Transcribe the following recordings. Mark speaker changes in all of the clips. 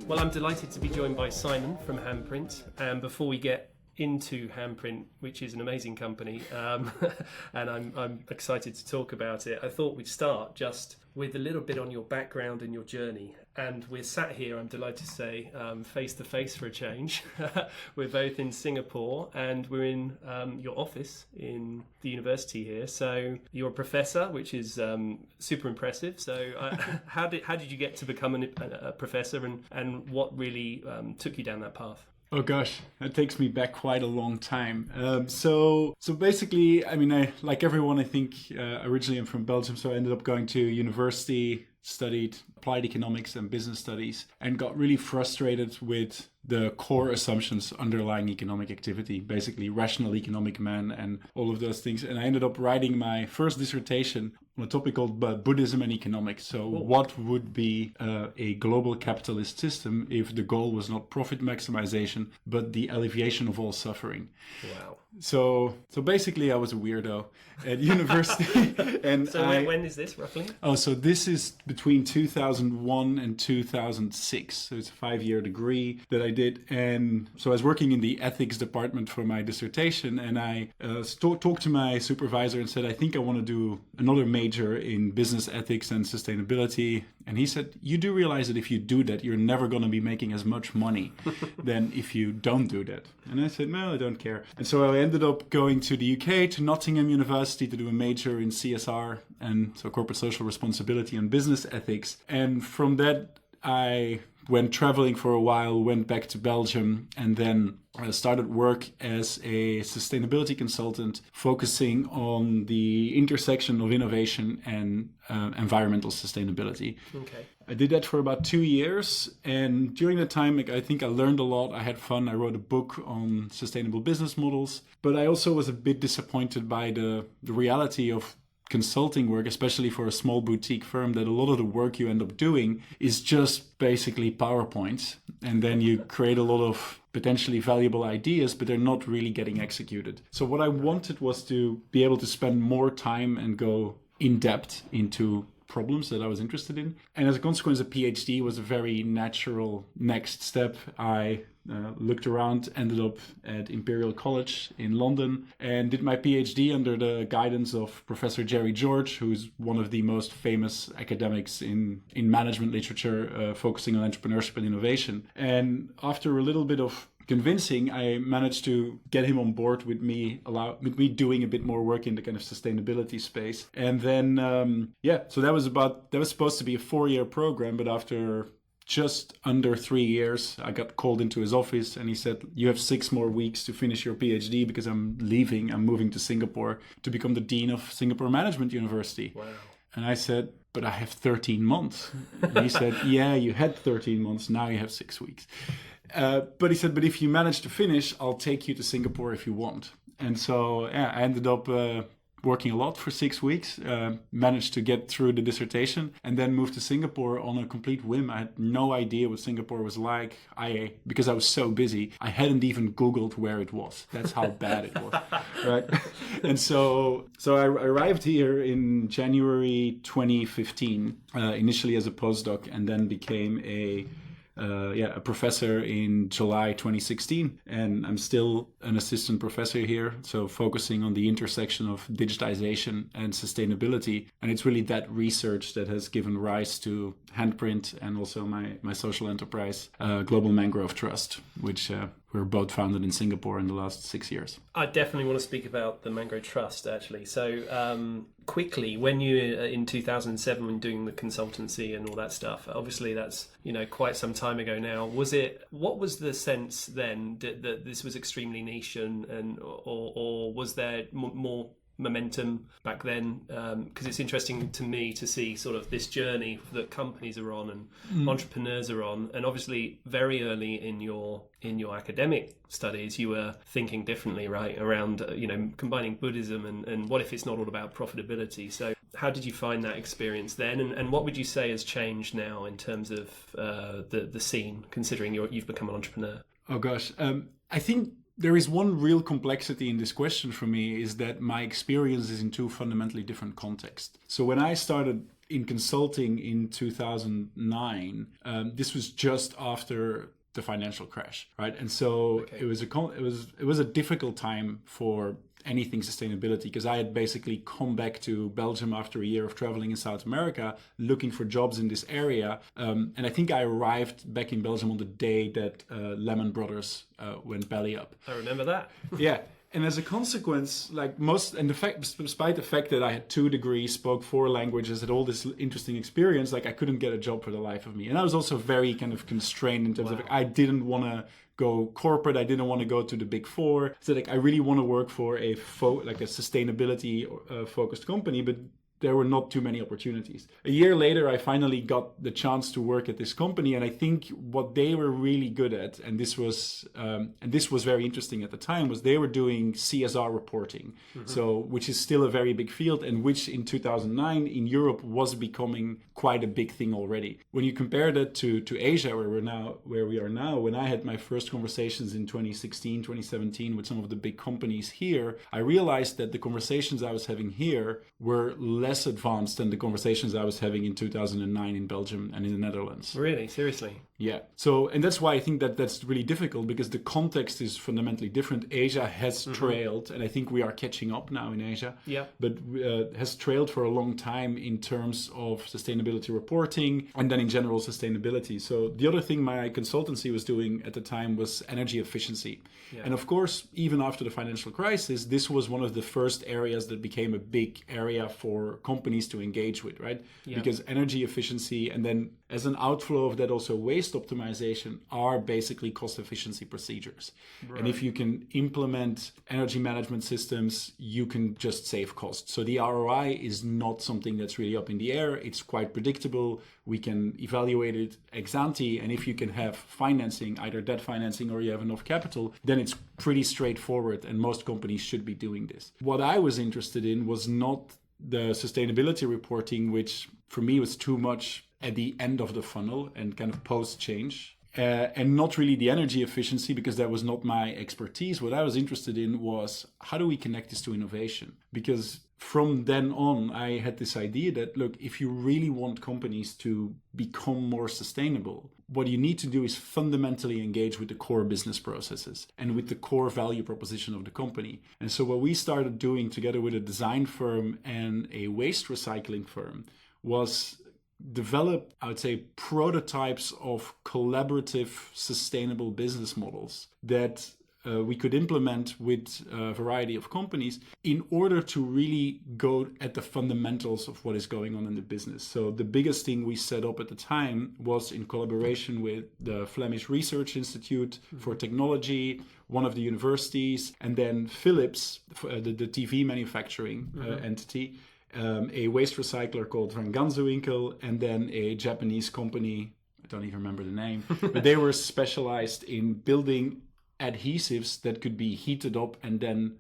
Speaker 1: Well, I'm delighted to be joined by Simon from Handprint. And before we get into Handprint, which is an amazing company, and I'm excited to talk about it, I thought we'd start just with a little bit on your background and your journey. And we're sat here, I'm delighted to say, face to face for a change. We're both in Singapore, and we're in your office in the university here. So you're a professor, which is super impressive. So how did you get to become a professor, and what really took you down that path?
Speaker 2: Oh gosh, that takes me back quite a long time. So basically, I mean, I like everyone, I think originally I'm from Belgium, so I ended up going to university, studied applied economics and business studies, and got really frustrated with the core assumptions underlying economic activity, basically rational economic man and all of those things. And I ended up writing my first dissertation on a topic called Buddhism and economics. So what would be a global capitalist system if the goal was not profit maximization, but the alleviation of all suffering?
Speaker 1: Wow.
Speaker 2: So basically I was a weirdo at university. And
Speaker 1: so when is this roughly?
Speaker 2: Oh, so this is between 2001 and 2006. So it's a 5-year degree that I did. And so I was working in the ethics department for my dissertation, and I talked to my supervisor and said, I think I want to do another major in business ethics and sustainability. And he said, you do realize that if you do that, you're never going to be making as much money than if you don't do that. And I said, no, I don't care. And so I ended up going to the UK, to Nottingham University, to do a major in CSR, and so corporate social responsibility and business ethics. And from that, I went traveling for a while, went back to Belgium, and then started work as a sustainability consultant, focusing on the intersection of innovation and environmental sustainability.
Speaker 1: Okay.
Speaker 2: I did that for about 2 years, and during that time, I think I learned a lot. I had fun. I wrote a book on sustainable business models, but I also was a bit disappointed by the reality of consulting work, especially for a small boutique firm, that a lot of the work you end up doing is just basically PowerPoints, and then you create a lot of potentially valuable ideas, but they're not really getting executed. So what I wanted was to be able to spend more time and go in depth into problems that I was interested in. And as a consequence, a PhD was a very natural next step. I looked around, ended up at Imperial College in London, and did my PhD under the guidance of Professor Jerry George, who's one of the most famous academics in management literature, focusing on entrepreneurship and innovation. And after a little bit of convincing, I managed to get him on board with me doing a bit more work in the kind of sustainability space. And then, so that was supposed to be a 4-year program, but after just under 3 years, I got called into his office, and he said, you have 6 more weeks to finish your PhD because I'm leaving. I'm moving to Singapore to become the Dean of Singapore Management University.
Speaker 1: Wow.
Speaker 2: And I said, but I have 13 months. And he said, yeah, you had 13 months. Now you have 6 weeks. But he said, but if you manage to finish, I'll take you to Singapore if you want. And so I ended up working a lot for 6 weeks, managed to get through the dissertation, and then moved to Singapore on a complete whim. I had no idea what Singapore was like. Because I was so busy, I hadn't even Googled where it was. That's how bad it was, right? And so I arrived here in January 2015, initially as a postdoc, and then became a professor in July 2016, and I'm still an assistant professor here, so focusing on the intersection of digitization and sustainability. And it's really that research that has given rise to Handprint and also my social enterprise, Global Mangrove Trust, which we're both founded in Singapore in the last 6 years.
Speaker 1: I definitely want to speak about the Mangrove Trust, actually. So quickly, when you in 2007, when doing the consultancy and all that stuff, obviously that's quite some time ago now. What was the sense then that this was extremely niche, or was there more momentum back then? Because it's interesting to me to see sort of this journey that companies are on and entrepreneurs are on, and obviously very early in your academic studies you were thinking differently, right, around combining Buddhism and what if it's not all about profitability. So how did you find that experience then, and what would you say has changed now in terms of the scene, considering you've become an entrepreneur?
Speaker 2: Oh gosh, I think there is one real complexity in this question for me, is that my experience is in two fundamentally different contexts. So when I started in consulting in 2009, this was just after the financial crash, right? And so it was a difficult time for anything sustainability, because I had basically come back to Belgium after a year of traveling in South America looking for jobs in this area, and I think I arrived back in Belgium on the day that Lehman Brothers went belly up.
Speaker 1: I remember that.
Speaker 2: Yeah. And as a consequence, despite the fact that I had 2 degrees, spoke 4 languages, had all this interesting experience, I couldn't get a job for the life of me. And I was also very kind of constrained in terms of I didn't want to go corporate. I didn't want to go to the big 4. So I really want to work for a sustainability focused company, but there were not too many opportunities. A year later, I finally got the chance to work at this company, and I think what they were really good at, and this was very interesting at the time, was they were doing CSR reporting, which is still a very big field, and which in 2009 in Europe was becoming quite a big thing already. When you compare that to Asia, where we are now, when I had my first conversations in 2016, 2017 with some of the big companies here, I realized that the conversations I was having here were less advanced than the conversations I was having in 2009 in Belgium and in the Netherlands.
Speaker 1: Really? Seriously?
Speaker 2: Yeah. So, and that's why I think that that's really difficult, because the context is fundamentally different. Asia has trailed, and I think we are catching up now in Asia.
Speaker 1: Yeah.
Speaker 2: But has trailed for a long time in terms of sustainability reporting and then in general sustainability. So the other thing my consultancy was doing at the time was energy efficiency. Yeah. And of course, even after the financial crisis, this was one of the first areas that became a big area for companies to engage with, right? Yeah. Because energy efficiency, and then as an outflow of that also waste optimization, are basically cost efficiency procedures. Right. And if you can implement energy management systems, you can just save costs. So the ROI is not something that's really up in the air. It's quite predictable. We can evaluate it ex ante. And if you can have financing, either debt financing or you have enough capital, then it's pretty straightforward. And most companies should be doing this. What I was interested in was not the sustainability reporting, which for me was too much at the end of the funnel and kind of post-change, and not really the energy efficiency, because that was not my expertise. What I was interested in was, how do we connect this to innovation? Because from then on, I had this idea that, look, if you really want companies to become more sustainable, what you need to do is fundamentally engage with the core business processes and with the core value proposition of the company. And so what we started doing together with a design firm and a waste recycling firm was develop, I would say, prototypes of collaborative, sustainable business models that we could implement with a variety of companies in order to really go at the fundamentals of what is going on in the business. So the biggest thing we set up at the time was in collaboration with the Flemish Research Institute for Technology, one of the universities, and then Philips, the TV manufacturing entity, a waste recycler called Van Ganzenwinkel, and then a Japanese company, I don't even remember the name, but they were specialized in building adhesives that could be heated up and then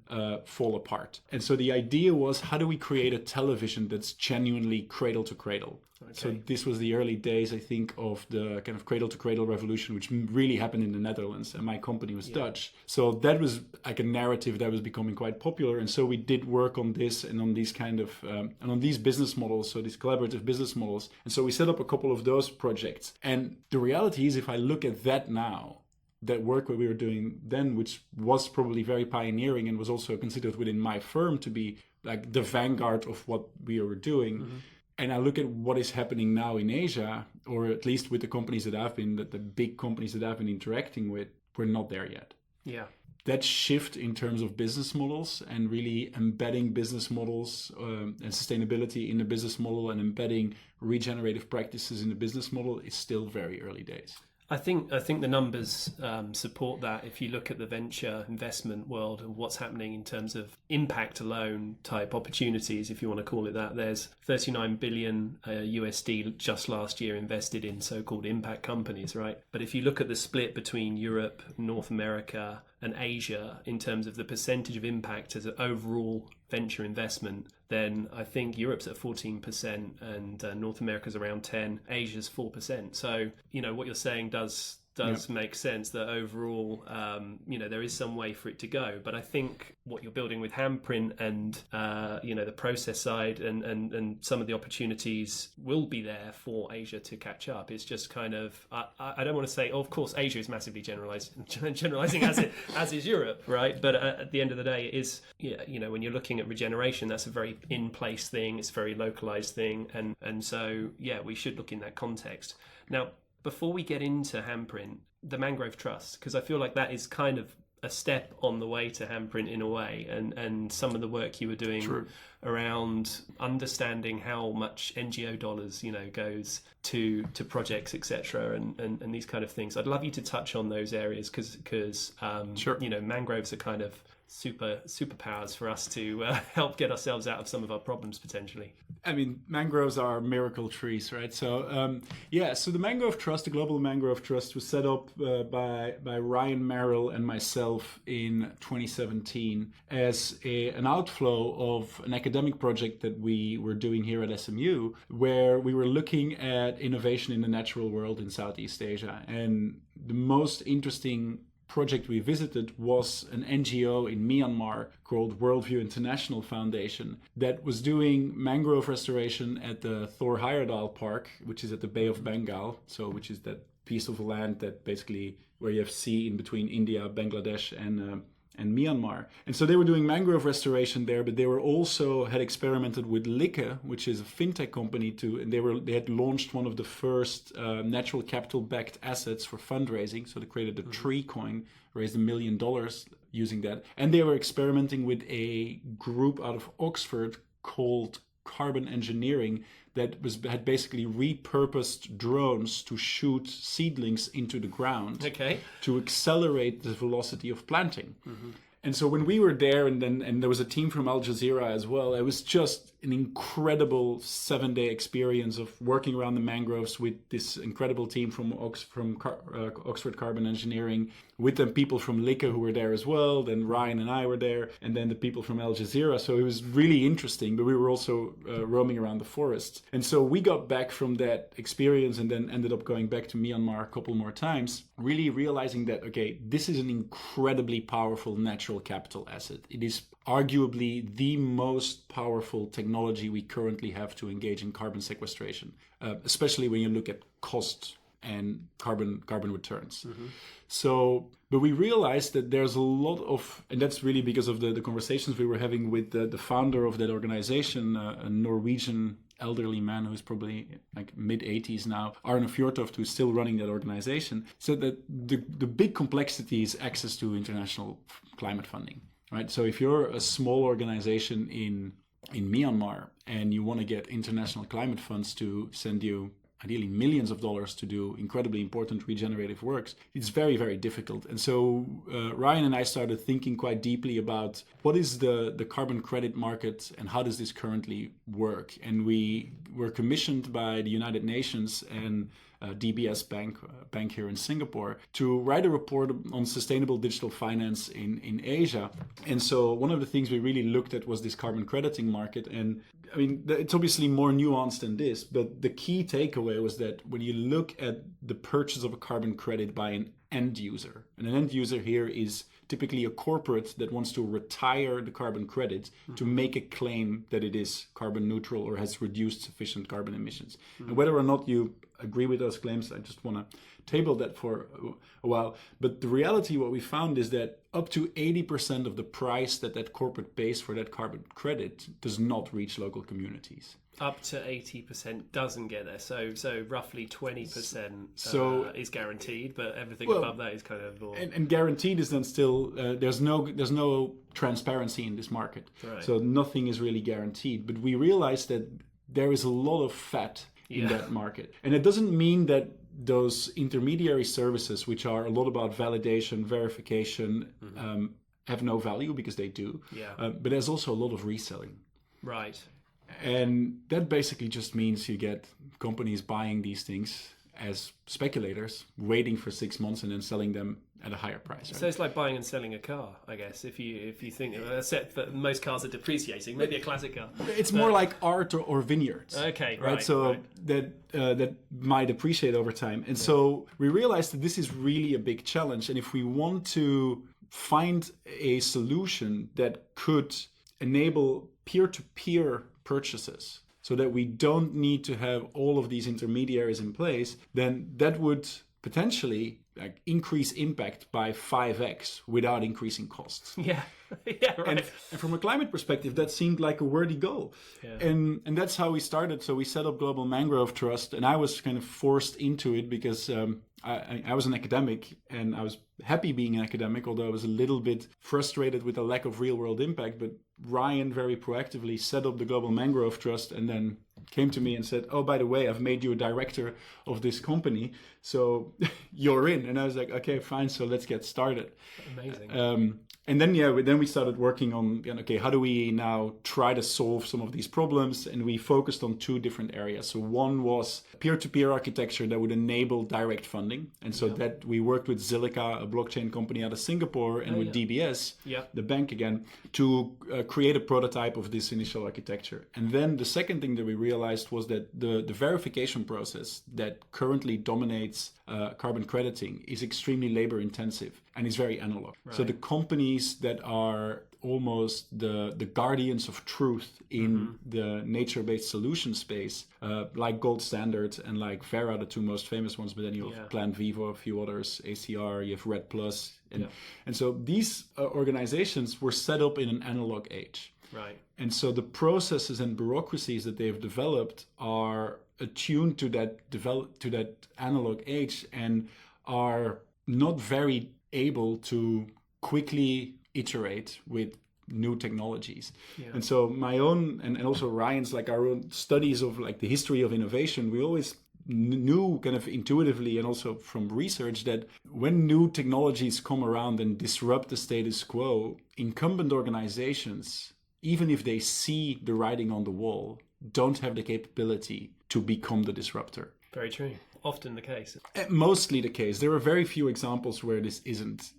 Speaker 2: fall apart. And so the idea was, how do we create a television that's genuinely cradle to cradle? Okay. So this was the early days, I think, of the kind of cradle to cradle revolution, which really happened in the Netherlands, and my company was Dutch. So that was like a narrative that was becoming quite popular. And so we did work on this and on these kind of, and on these business models, so these collaborative business models. And so we set up a couple of those projects. And the reality is, if I look at that now, that work that we were doing then, which was probably very pioneering and was also considered within my firm to be like the vanguard of what we were doing. And I look at what is happening now in Asia, or at least with the companies that the big companies that I've been interacting with, we're not there yet. Yeah. That shift in terms of business models and really embedding business models and sustainability in the business model and embedding regenerative practices in the business model is still very early days.
Speaker 1: I think the numbers support that. If you look at the venture investment world and what's happening in terms of impact alone type opportunities, if you want to call it that, there's 39 billion USD just last year invested in so-called impact companies, right? But if you look at the split between Europe, North America and Asia in terms of the percentage of impact as an overall venture investment, then I think Europe's at 14% and North America's around 10%, Asia's 4%. So, what you're saying does does make sense that overall, there is some way for it to go. But I think what you're building with Handprint and, the process side and some of the opportunities will be there for Asia to catch up. It's just kind of, I don't want to say, of course, Asia is massively generalizing as is Europe, right? But at the end of the day, it is, when you're looking at regeneration, that's a very in-place thing. It's a very localized thing. And so, we should look in that context. Now, before we get into Handprint, the Mangrove Trust, because I feel like that is kind of a step on the way to Handprint in a way, and some of the work you were doing around understanding how much NGO dollars, goes to projects, etc., and these kind of things. I'd love you to touch on those areas because mangroves are kind of superpowers for us to help get ourselves out of some of our problems potentially.
Speaker 2: I mean, mangroves are miracle trees, right? So, so the Mangrove Trust, the Global Mangrove Trust, was set up by Ryan Merrill and myself in 2017 as an outflow of an academic project that we were doing here at SMU, where we were looking at innovation in the natural world in Southeast Asia. And the most interesting project we visited was an NGO in Myanmar called Worldview International Foundation that was doing mangrove restoration at the Thor Heyerdahl Park, which is at the Bay of Bengal, which is that piece of land that basically where you have sea in between India, Bangladesh, and Myanmar. And so they were doing mangrove restoration there, but they were also had experimented with Lykke, which is a fintech company too, and they had launched one of the first natural capital backed assets for fundraising. So they created a tree coin, raised $1 million using that, and they were experimenting with a group out of Oxford called Carbon Engineering that had basically repurposed drones to shoot seedlings into the ground to accelerate the velocity of planting. And so when we were there, and there was a team from Al Jazeera as well, it was just an incredible 7-day experience of working around the mangroves with this incredible team from Oxford Carbon Engineering, with the people from Lykke who were there as well. Then Ryan and I were there, and then the people from Al Jazeera. So it was really interesting, but we were also roaming around the forests. And so we got back from that experience and then ended up going back to Myanmar a couple more times, really realizing that, okay, this is an incredibly powerful natural capital asset. It is arguably the most powerful technology we currently have to engage in carbon sequestration, especially when you look at cost and carbon returns. So, but we realized that there's a lot of, and that's really because of the conversations we were having with the founder of that organization, a Norwegian elderly man who's probably like mid-80s now, Arne Fjørtoft, who's still running that organization, said that the big complexity is access to international climate funding, right? So if you're a small organization in Myanmar and you want to get international climate funds to send you ideally millions of dollars to do incredibly important regenerative works, it's very, very difficult. And so Ryan and I started thinking quite deeply about what is the carbon credit market and how does this currently work? And we were commissioned by the United Nations and DBS Bank here in Singapore to write a report on sustainable digital finance in Asia. And so one of the things we really looked at was this carbon crediting market. And I mean, it's obviously more nuanced than this, but the key takeaway was that when you look at the purchase of a carbon credit by an end user, and an end user here is typically a corporate that wants to retire the carbon credit to make a claim that it is carbon neutral or has reduced sufficient carbon emissions. And whether or not you agree with those claims, I just want to table that for a while. But the reality, what we found is that up to 80% of the price that corporate pays for that carbon credit does not reach local communities.
Speaker 1: Up to 80% doesn't get there, so roughly 20% is guaranteed, but everything above that is kind of more...
Speaker 2: and guaranteed is then still there's no transparency in this market,
Speaker 1: right.
Speaker 2: So nothing is really guaranteed. But we realized that there is a lot of fat in that market, and it doesn't mean that those intermediary services, which are a lot about validation, verification, have no value, because they do. But there's also a lot of reselling.
Speaker 1: Right.
Speaker 2: And that basically just means you get companies buying these things as speculators, waiting for 6 months and then selling them at a higher price. Right?
Speaker 1: So it's like buying and selling a car, I guess. If you think, except that most cars are depreciating, maybe a classic car.
Speaker 2: It's more like art or vineyards.
Speaker 1: Okay, right.
Speaker 2: So
Speaker 1: right.
Speaker 2: that might appreciate over time. And so we realized that this is really a big challenge. And if we want to find a solution that could enable peer-to-peer purchases so that we don't need to have all of these intermediaries in place, then that would potentially increase impact by 5x without increasing costs.
Speaker 1: Yeah, yeah, right.
Speaker 2: And from a climate perspective, that seemed like a worthy goal.
Speaker 1: Yeah.
Speaker 2: And that's how we started. So we set up Global Mangrove Trust, and I was kind of forced into it because I was an academic, and I was happy being an academic, although I was a little bit frustrated with the lack of real world impact. But Ryan very proactively set up the Global Mangrove Trust and then came to me and said, oh, by the way, I've made you a director of this company, so you're in. And I was like, okay, fine, so let's get started.
Speaker 1: Amazing.
Speaker 2: And then, then we started working on, okay, how do we now try to solve some of these problems? And we focused on two different areas. So one was peer-to-peer architecture that would enable direct funding. And so that we worked with Zilliqa, a blockchain company out of Singapore, and with DBS, the bank again, to create a prototype of this initial architecture. And then the second thing that we realized was that the verification process that currently dominates carbon crediting is extremely labor intensive and is very analog. Right. So the companies that are almost the guardians of truth in the nature-based solution space, like Gold Standard and like Vera, the two most famous ones, but then you have Plant Vivo, a few others, ACR, you have Red Plus. And so these organizations were set up in an analog age.
Speaker 1: Right.
Speaker 2: And so the processes and bureaucracies that they've developed are attuned to that analog age and are not very able to quickly iterate with new technologies. And so my own and also Ryan's, like our own studies of like the history of innovation, we always knew kind of intuitively and also from research that when new technologies come around and disrupt the status quo, incumbent organizations, even if they see the writing on the wall, don't have the capability to become the disruptor.
Speaker 1: Very true. Often the case.
Speaker 2: Mostly the case. There are very few examples where this isn't,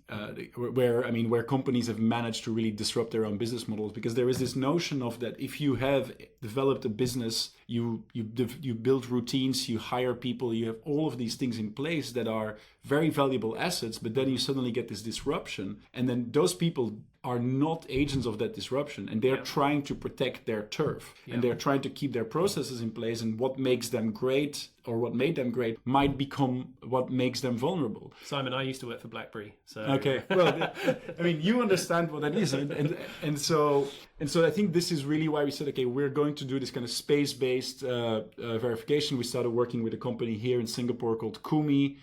Speaker 2: where companies have managed to really disrupt their own business models, because there is this notion of that if you have developed a business, you build routines, you hire people, you have all of these things in place that are very valuable assets, but then you suddenly get this disruption, and then those people are not agents of that disruption, and they're trying to protect their turf, and they're trying to keep their processes in place, and what makes them great or what made them great might become what makes them vulnerable.
Speaker 1: Simon, I used to work for BlackBerry, so
Speaker 2: okay, well, I mean, you understand what that is, and so I think this is really why we said, okay, we're going to do this kind of space-based verification. We started working with a company here in Singapore called Kumi,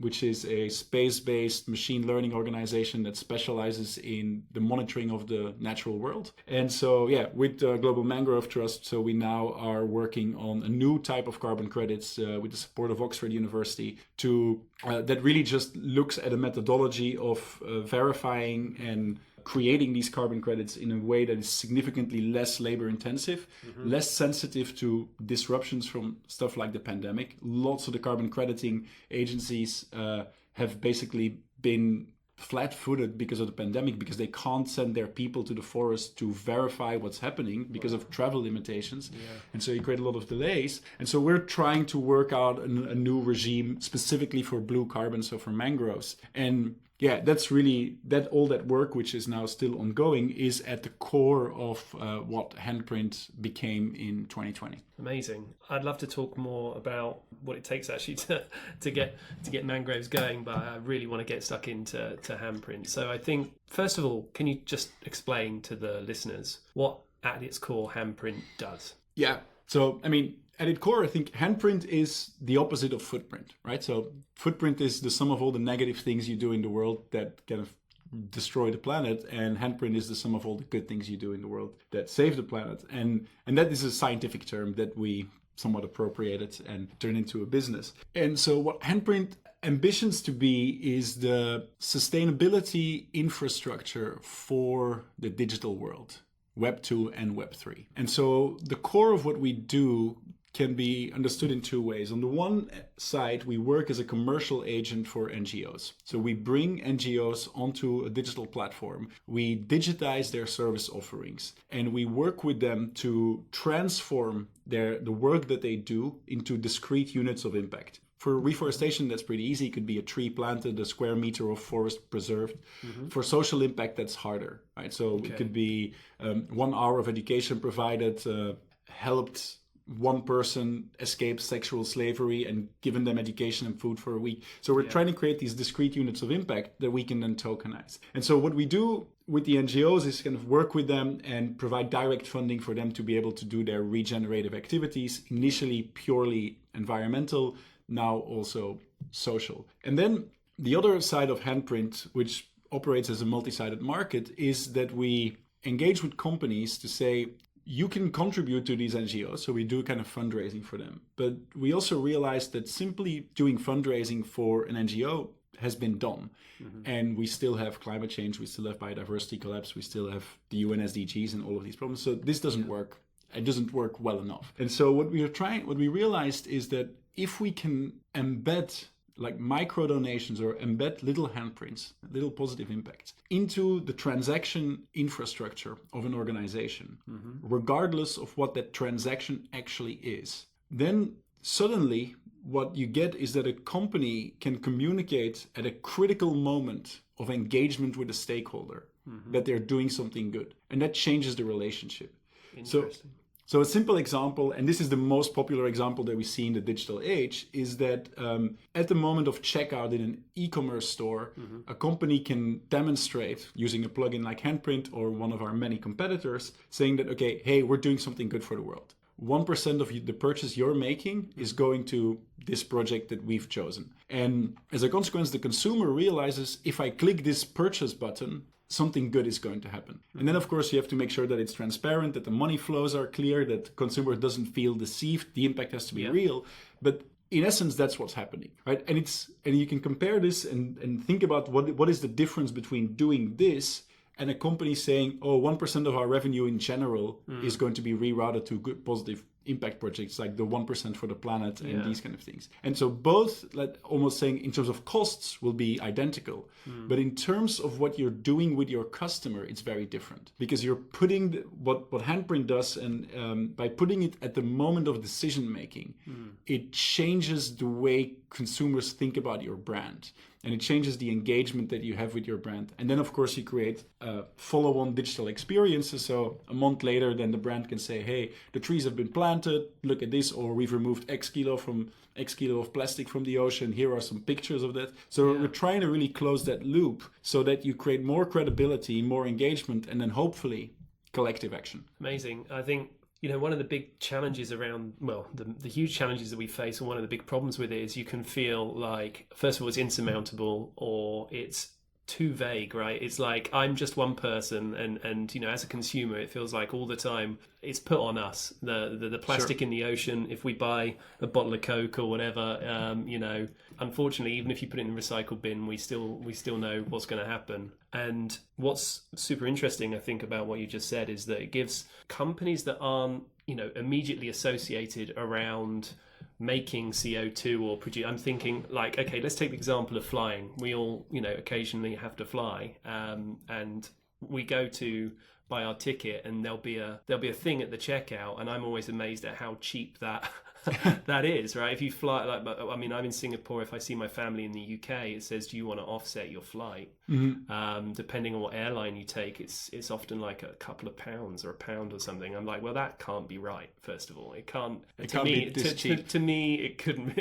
Speaker 2: which is a space-based machine learning organization that specializes in the monitoring of the natural world. And so, with Global Mangrove Trust, so we now are working on a new type of carbon credits with the support of Oxford University to that really just looks at a methodology of verifying and creating these carbon credits in a way that is significantly less labor intensive, less sensitive to disruptions from stuff like the pandemic. Lots of the carbon crediting agencies have basically been flat-footed because of the pandemic, because they can't send their people to the forest to verify what's happening because of travel limitations. And so you create a lot of delays. And so we're trying to work out a new regime specifically for blue carbon, so for mangroves. And that's really all that work, which is now still ongoing, is at the core of what Handprint became in 2020.
Speaker 1: Amazing. I'd love to talk more about what it takes actually to get mangroves going, but I really want to get stuck into Handprint. So I think, first of all, can you just explain to the listeners what at its core Handprint does? Yeah.
Speaker 2: So, I mean, at its core, I think Handprint is the opposite of footprint, right? So footprint is the sum of all the negative things you do in the world that kind of destroy the planet, and Handprint is the sum of all the good things you do in the world that save the planet. And that is a scientific term that we somewhat appropriated and turned into a business. And so what Handprint ambitions to be is the sustainability infrastructure for the digital world, Web 2 and Web 3. And so the core of what we do can be understood in two ways. On the one side, we work as a commercial agent for NGOs. So we bring NGOs onto a digital platform. We digitize their service offerings, and we work with them to transform the work that they do into discrete units of impact. For reforestation, that's pretty easy. It could be a tree planted, a square meter of forest preserved. For social impact, that's harder, right? So it could be 1 hour of education provided, helped one person escape sexual slavery and given them education and food for a week. So we're trying to create these discrete units of impact that we can then tokenize. And so what we do with the NGOs is kind of work with them and provide direct funding for them to be able to do their regenerative activities, initially purely environmental, now also social. And then the other side of Handprint, which operates as a multi-sided market, is that we engage with companies to say, you can contribute to these NGOs, so we do kind of fundraising for them. But we also realized that simply doing fundraising for an NGO has been done. And we still have climate change, we still have biodiversity collapse, we still have the UN SDGs and all of these problems. So this doesn't work. It doesn't work well enough. And so what we realized is that if we can embed like micro donations or embed little handprints, little positive impacts into the transaction infrastructure of an organization, regardless of what that transaction actually is, then suddenly what you get is that a company can communicate at a critical moment of engagement with a stakeholder that they're doing something good. And that changes the relationship. So a simple example, and this is the most popular example that we see in the digital age, is that at the moment of checkout in an e-commerce store, a company can demonstrate using a plugin like Handprint or one of our many competitors, saying that, okay, hey, we're doing something good for the world. 1% of the purchase you're making is going to this project that we've chosen. And as a consequence, the consumer realizes, if I click this purchase button, something good is going to happen. And then, of course, you have to make sure that it's transparent, that the money flows are clear, that the consumer doesn't feel deceived. The impact has to be real. But in essence, that's what's happening, right? And you can compare this and think about what is the difference between doing this and a company saying, oh, 1% of our revenue in general is going to be rerouted to good, positive impact projects like the 1% for the planet and these kind of things. And so both, like almost saying in terms of costs, will be identical. But in terms of what you're doing with your customer, it's very different, because you're putting what Handprint does, and by putting it at the moment of decision making, it changes the way consumers think about your brand. And it changes the engagement that you have with your brand. And then, of course, you create follow-on digital experiences. So a month later, then the brand can say, hey, the trees have been planted. Look at this. Or we've removed X kilo of plastic from the ocean. Here are some pictures of that. So we're trying to really close that loop so that you create more credibility, more engagement, and then hopefully collective action.
Speaker 1: Amazing. I think, you know, one of the big challenges around, well, the huge challenges that we face, and one of the big problems with it is you can feel like, first of all, it's insurmountable, or it's too vague, right? It's like, I'm just one person, and you know, as a consumer, it feels like all the time it's put on us. The plastic in the ocean, if we buy a bottle of Coke or whatever, you know, unfortunately, even if you put it in the recycle bin, we still know what's going to happen. And what's super interesting, I think, about what you just said is that it gives companies that aren't, you know, immediately associated around making CO2 or produce. I'm thinking like, okay, let's take the example of flying. We all, you know, occasionally have to fly, and we go to buy our ticket, and there'll be a thing at the checkout, and I'm always amazed at how cheap that that is, right? If you fly, like, I mean, I'm in Singapore. If I see my family in the UK, it says, do you want to offset your flight? Depending on what airline you take, it's often like a couple of pounds or £1 or something. I'm like, well, that can't be right. First of all, it can't be this cheap. To me, it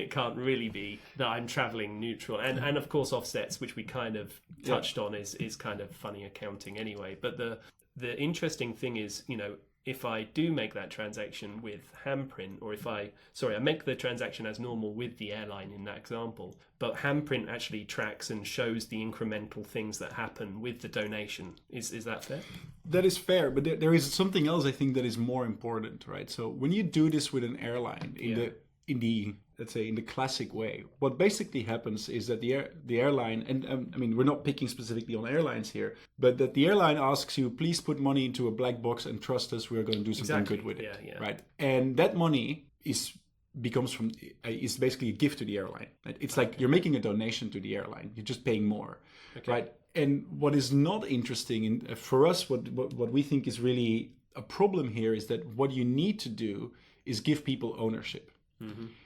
Speaker 1: can't really be that I'm traveling neutral. And of course, offsets, which we kind of touched on, is kind of funny accounting anyway. But the interesting thing is, you know, if I do make that transaction with Handprint, or I make the transaction as normal with the airline in that example, but Handprint actually tracks and shows the incremental things that happen with the donation. Is that fair?
Speaker 2: That is fair, but there is something else I think that is more important, right? So when you do this with an airline in the let's say in the classic way, what basically happens is that the airline, and I mean, we're not picking specifically on airlines here, but that the airline asks you, please put money into a black box and trust us, we're going to do something good with it, right? And that money is becomes from is basically a gift to the airline. Right? It's like you're making a donation to the airline. You're just paying more, right? And what is not interesting, and for us, what we think is really a problem here is that what you need to do is give people ownership.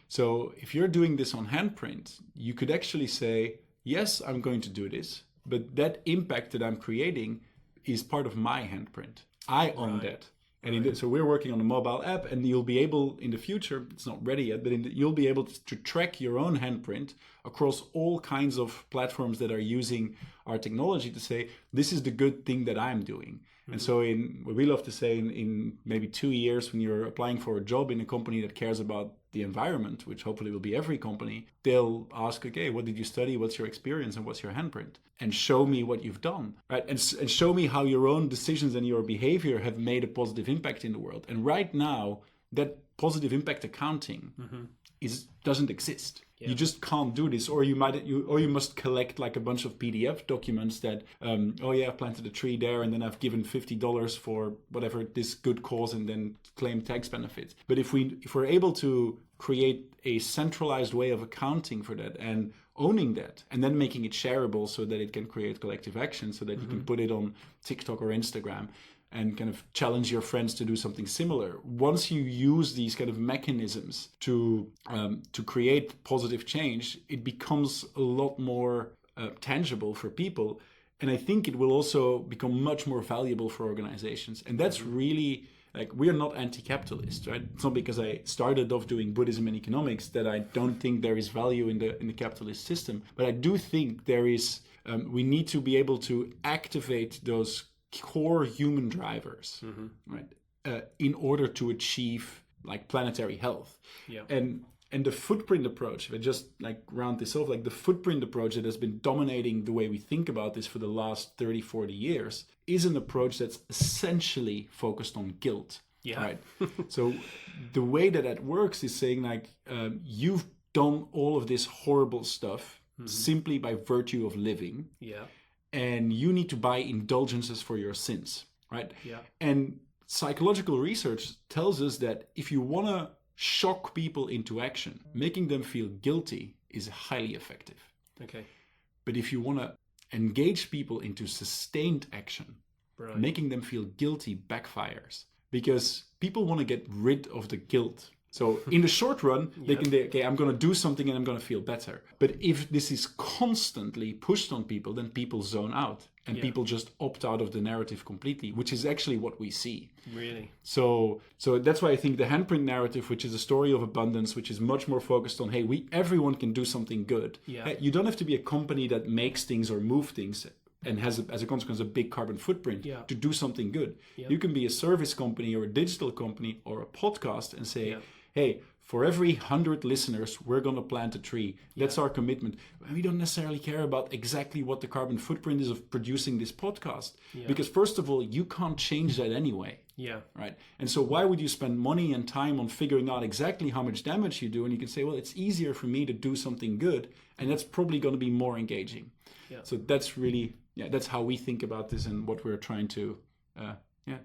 Speaker 2: So if you're doing this on Handprint, you could actually say, yes, I'm going to do this, but that impact that I'm creating is part of my Handprint. I own that. And so we're working on a mobile app, and you'll be able in the future, it's not ready yet, but you'll be able to track your own handprint across all kinds of platforms that are using our technology to say, this is the good thing that I'm doing. And so in what we love to say, in maybe 2 years, when you're applying for a job in a company that cares about the environment, which hopefully will be every company, they'll ask, okay, what did you study? What's your experience? And what's your handprint? And show me what you've done, right? And show me how your own decisions and your behavior have made a positive impact in the world. And right now, that positive impact accounting doesn't exist. You just can't do this, or you must collect like a bunch of PDF documents that, I've planted a tree there, and then I've given $50 for whatever this good cause, and then claim tax benefits. But if we're able to create a centralized way of accounting for that and owning that, and then making it shareable so that it can create collective action, so that you can put it on TikTok or Instagram and kind of challenge your friends to do something similar. Once you use these kind of mechanisms to create positive change, it becomes a lot more tangible for people. And I think it will also become much more valuable for organizations. And that's really, like, we are not anti-capitalist, right? It's not because I started off doing Buddhism and economics that I don't think there is value in the capitalist system. But I do think there is, we need to be able to activate those core human drivers, right, in order to achieve like planetary health. And the footprint approach, if I just like round this off, like the footprint approach that has been dominating the way we think about this for the last 30, 40 years is an approach that's essentially focused on guilt. Right. So the way that works is saying like, you've done all of this horrible stuff simply by virtue of living. And you need to buy indulgences for your sins, right? And psychological research tells us that if you want to shock people into action, making them feel guilty is highly effective. But if you want to engage people into sustained action, making them feel guilty backfires, because people want to get rid of the guilt. So in the short run, they can say, okay, I'm going to do something and I'm going to feel better. But if this is constantly pushed on people, then people zone out and people just opt out of the narrative completely, which is actually what we see.
Speaker 1: Really?
Speaker 2: So that's why I think the Handprint narrative, which is a story of abundance, which is much more focused on, hey, everyone can do something good. You don't have to be a company that makes things or move things and has, as a consequence, a big carbon footprint to do something good. You can be a service company or a digital company or a podcast and say, hey, for every 100 listeners, we're going to plant a tree. That's our commitment. And we don't necessarily care about exactly what the carbon footprint is of producing this podcast. Because first of all, you can't change that anyway. Right. And so why would you spend money and time on figuring out exactly how much damage you do? And you can say, well, it's easier for me to do something good. And that's probably going to be more engaging. So that's really, that's how we think about this and what we're trying to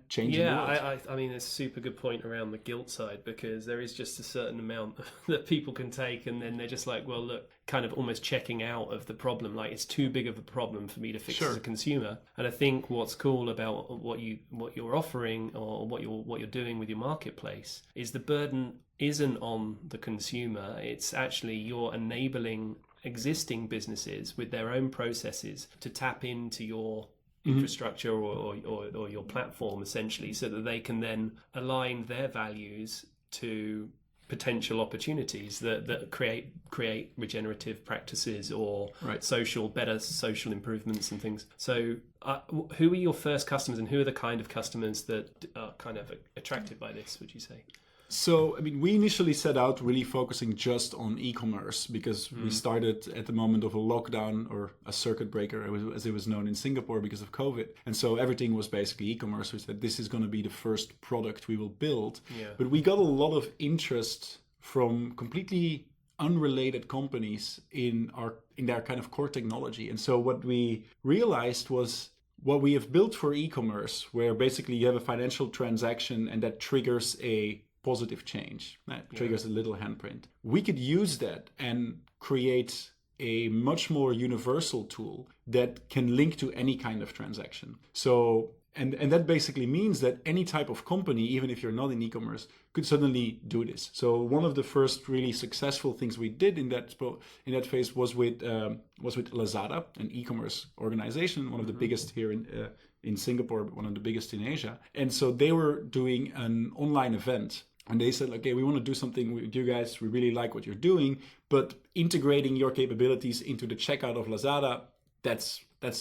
Speaker 2: change.
Speaker 1: I mean, it's a super good point around the guilt side, because there is just a certain amount that people can take, and then they're just like, well, look, kind of almost checking out of the problem. Like, it's too big of a problem for me to fix as a consumer. And I think what's cool about what you're offering, or what you're doing with your marketplace, is the burden isn't on the consumer. It's actually you're enabling existing businesses with their own processes to tap into your infrastructure or your platform, essentially, so that they can then align their values to potential opportunities that create regenerative practices or better social improvements and things. So who are your first customers, and who are the kind of customers that are kind of attracted by this, would you say?
Speaker 2: So, I mean, we initially set out really focusing just on e-commerce, because we started at the moment of a lockdown, or a circuit breaker, as it was known in Singapore, because of COVID. And so everything was basically e-commerce. We said, this is going to be the first product we will build. But we got a lot of interest from completely unrelated companies in their kind of core technology. And so what we realized was, what we have built for e-commerce, where basically you have a financial transaction and that triggers a positive change. That triggers a little handprint. We could use that and create a much more universal tool that can link to any kind of transaction. So, and that basically means that any type of company, even if you're not in e-commerce, could suddenly do this. So one of the first really successful things we did in that phase was with Lazada, an e-commerce organization, one of the biggest here in Singapore, but one of the biggest in Asia. And so they were doing an online event. And they said, okay, we want to do something with you guys. We really like what you're doing, but integrating your capabilities into the checkout of Lazada, that's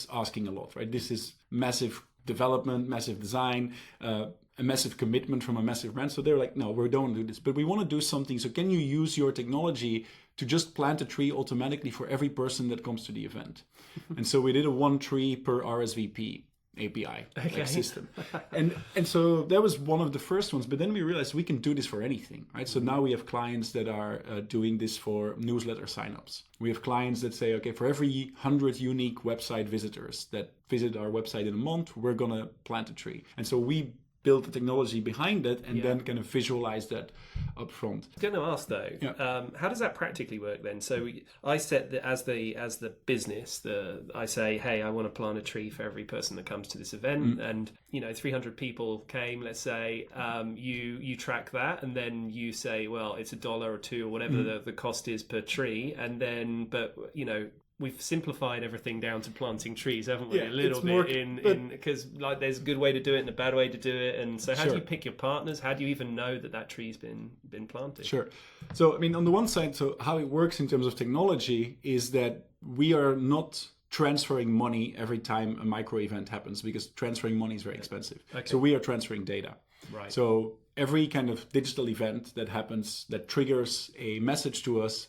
Speaker 2: asking a lot, right? This is massive development, massive design, a massive commitment from a massive brand. So they're like, no, we don't want to do this, but we want to do something. So can you use your technology to just plant a tree automatically for every person that comes to the event? And so we did a 1 tree per RSVP API like system. And so that was one of the first ones, but then we realized we can do this for anything, right? So now we have clients that are doing this for newsletter signups. We have clients that say, okay, for every 100 unique website visitors that visit our website in a month, we're gonna plant a tree. And so we build the technology behind it and then kind of visualize that up front.
Speaker 1: I was going to ask though, how does that practically work then? So I set that as the business, I say, hey, I want to plant a tree for every person that comes to this event, and 300 people came. Let's say you track that, and then you say, well, it's $1 or $2 or whatever the cost is per tree, and then we've simplified everything down to planting trees, haven't we? A little bit because like there's a good way to do it and a bad way to do it. And so how do you pick your partners? How do you even know that tree's been planted?
Speaker 2: Sure. So, I mean, on the one side, so how it works in terms of technology is that we are not transferring money every time a micro event happens, because transferring money is very expensive. Okay. So we are transferring data. Right. So every kind of digital event that happens that triggers a message to us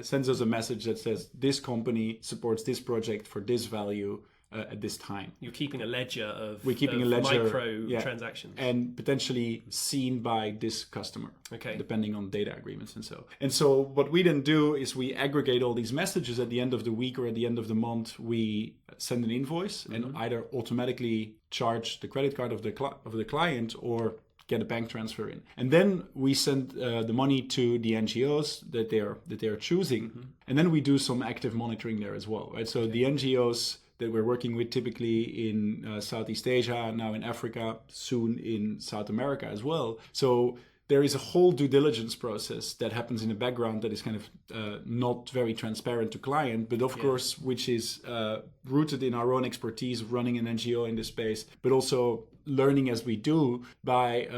Speaker 2: sends us a message that says this company supports this project for this value at this time.
Speaker 1: You're keeping a ledger of
Speaker 2: micro
Speaker 1: transactions
Speaker 2: and potentially seen by this customer, depending on data agreements and so. And so what we then do is we aggregate all these messages at the end of the week or at the end of the month. We send an invoice and either automatically charge the credit card of the client or get a bank transfer in. And then we send the money to the NGOs that they are choosing. And then we do some active monitoring there as well, right? So the NGOs that we're working with typically in Southeast Asia, now in Africa, soon in South America as well. So there is a whole due diligence process that happens in the background that is kind of not very transparent to client, but of course, which is rooted in our own expertise of running an NGO in this space, but also learning as we do by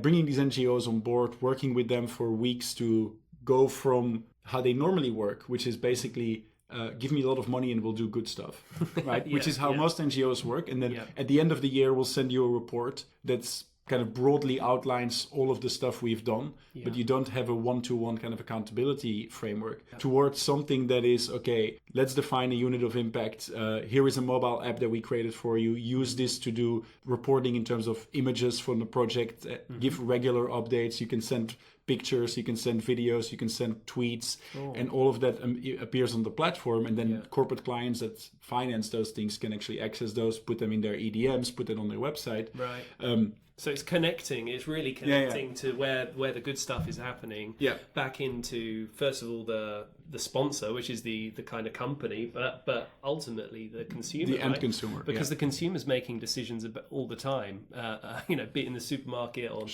Speaker 2: bringing these NGOs on board, working with them for weeks to go from how they normally work, which is basically give me a lot of money and we'll do good stuff, right? Which is how most NGOs work. And then at the end of the year, we'll send you a report that's kind of broadly outlines all of the stuff we've done, but you don't have a one-to-one kind of accountability framework towards something that is, okay, let's define a unit of impact. Here is a mobile app that we created for you. Use this to do reporting in terms of images from the project, give regular updates. You can send pictures, you can send videos, you can send tweets, and all of that appears on the platform. And then corporate clients that finance those things can actually access those, put them in their EDMs, put it on their website.
Speaker 1: Right. So it's connecting. It's really connecting to where the good stuff is happening. Back into, first of all, the sponsor, which is the kind of company, but ultimately the consumer,
Speaker 2: the end consumer,
Speaker 1: because the consumer's making decisions all the time. Be it in the supermarket or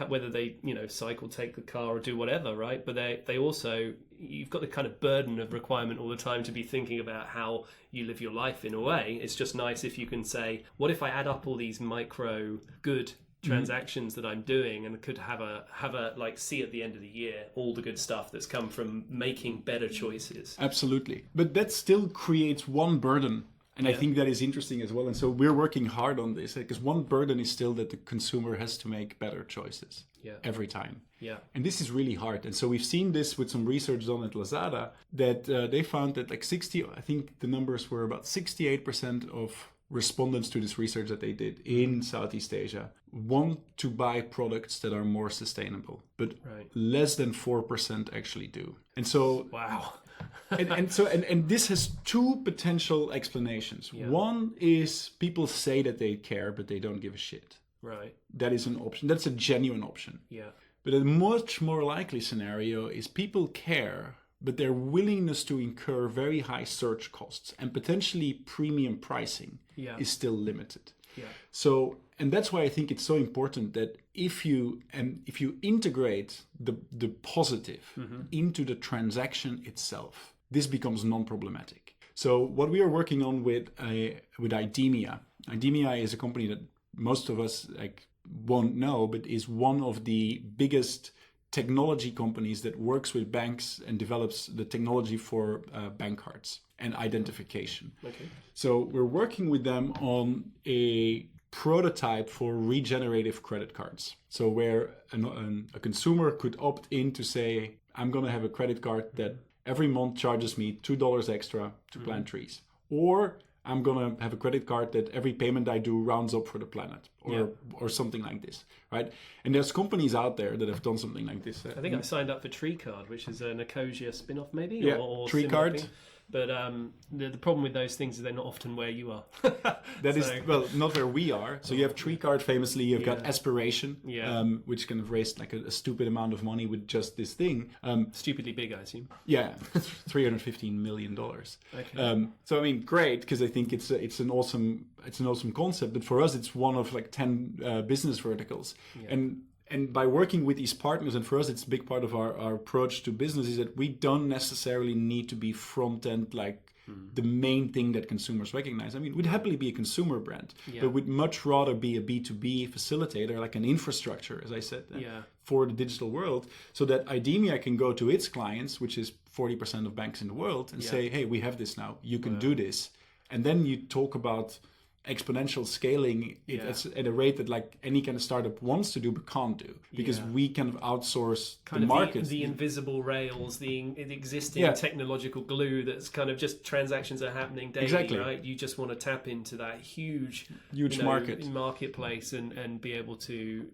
Speaker 1: whether they cycle, take the car, or do whatever, right? But they also, you've got the kind of burden of requirement all the time to be thinking about how you live your life in a way. It's just nice if you can say, what if I add up all these micro good transactions that I'm doing, and could have a like see at the end of the year all the good stuff that's come from making better choices.
Speaker 2: Absolutely. But that still creates one burden. And I think that is interesting as well. And so we're working hard on this, because one burden is still that the consumer has to make better choices every time. And this is really hard. And so we've seen this with some research done at Lazada that they found that I think the numbers were about 68% of respondents to this research that they did in Southeast Asia want to buy products that are more sustainable, but less than 4% actually do. And so
Speaker 1: wow.
Speaker 2: and this has two potential explanations. One is people say that they care, but they don't give a shit.
Speaker 1: Right.
Speaker 2: that is an option. That's a genuine option.
Speaker 1: Yeah.
Speaker 2: But a much more likely scenario is people care, but their willingness to incur very high search costs and potentially premium pricing is still limited.
Speaker 1: Yeah.
Speaker 2: So, and that's why I think it's so important that if you integrate the positive into the transaction itself, this becomes non-problematic. So what we are working on with IDEMIA is a company that most of us won't know, but is one of the biggest technology companies that works with banks and develops the technology for bank cards and identification.
Speaker 1: Okay.
Speaker 2: So we're working with them on a prototype for regenerative credit cards. So where a consumer could opt in to say, I'm going to have a credit card that every month charges me $2 extra to plant trees. Or I'm going to have a credit card that every payment I do rounds up for the planet, or something like this, right? And there's companies out there that have done something like this.
Speaker 1: I think I signed up for TreeCard, which is an Ecosia spin-off maybe?
Speaker 2: Yeah,
Speaker 1: or
Speaker 2: TreeCard.
Speaker 1: But the problem with those things is they're not often where you are.
Speaker 2: That is, well, not where we are. So you have TreeCard famously, you've got Aspiration, which kind of raised like a stupid amount of money with just this thing.
Speaker 1: Stupidly big, I assume.
Speaker 2: Yeah, $315 million.
Speaker 1: Okay.
Speaker 2: So I mean, great, because I think it's an awesome concept. But for us, it's one of like 10 business verticals, and by working with these partners, and for us, it's a big part of our approach to business, is that we don't necessarily need to be front end like the main thing that consumers recognize. I mean, we'd happily be a consumer brand, but we'd much rather be a B2B facilitator, like an infrastructure, as I said, for the digital world, so that IDEMIA can go to its clients, which is 40% of banks in the world, and say, hey, we have this now, you can do this. And then you talk about exponential scaling at a rate that like any kind of startup wants to do but can't do, because we kind of outsource the market.
Speaker 1: The invisible rails, the existing technological glue that's kind of just transactions are happening daily, right? You just want to tap into that huge marketplace and be able to,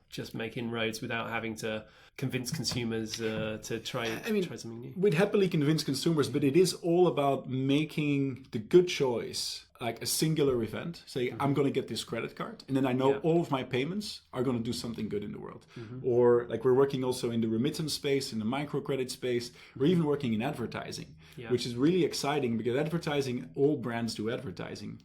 Speaker 1: just make inroads without having to convince consumers to try something new.
Speaker 2: We'd happily convince consumers, but it is all about making the good choice like a singular event. Say, I'm going to get this credit card, and then I know all of my payments are going to do something good in the world. Or like we're working also in the remittance space, in the microcredit space. We're even working in advertising, which is really exciting, because advertising, all brands do advertising.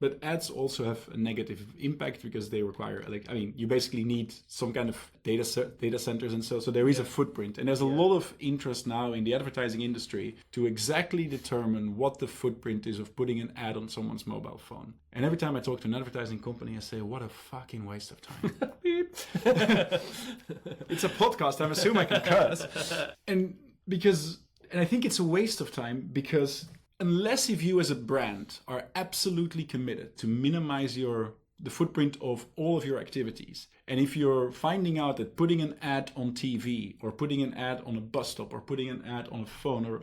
Speaker 2: But ads also have a negative impact because they require, you basically need some kind of data centers, and so there is a footprint. And there's a lot of interest now in the advertising industry to exactly determine what the footprint is of putting an ad on someone's mobile phone. And every time I talk to an advertising company, I say, what a fucking waste of time. It's a podcast, I assume I can curse. And I think it's a waste of time, because unless if you as a brand are absolutely committed to minimize the footprint of all of your activities, and if you're finding out that putting an ad on TV or putting an ad on a bus stop or putting an ad on a phone or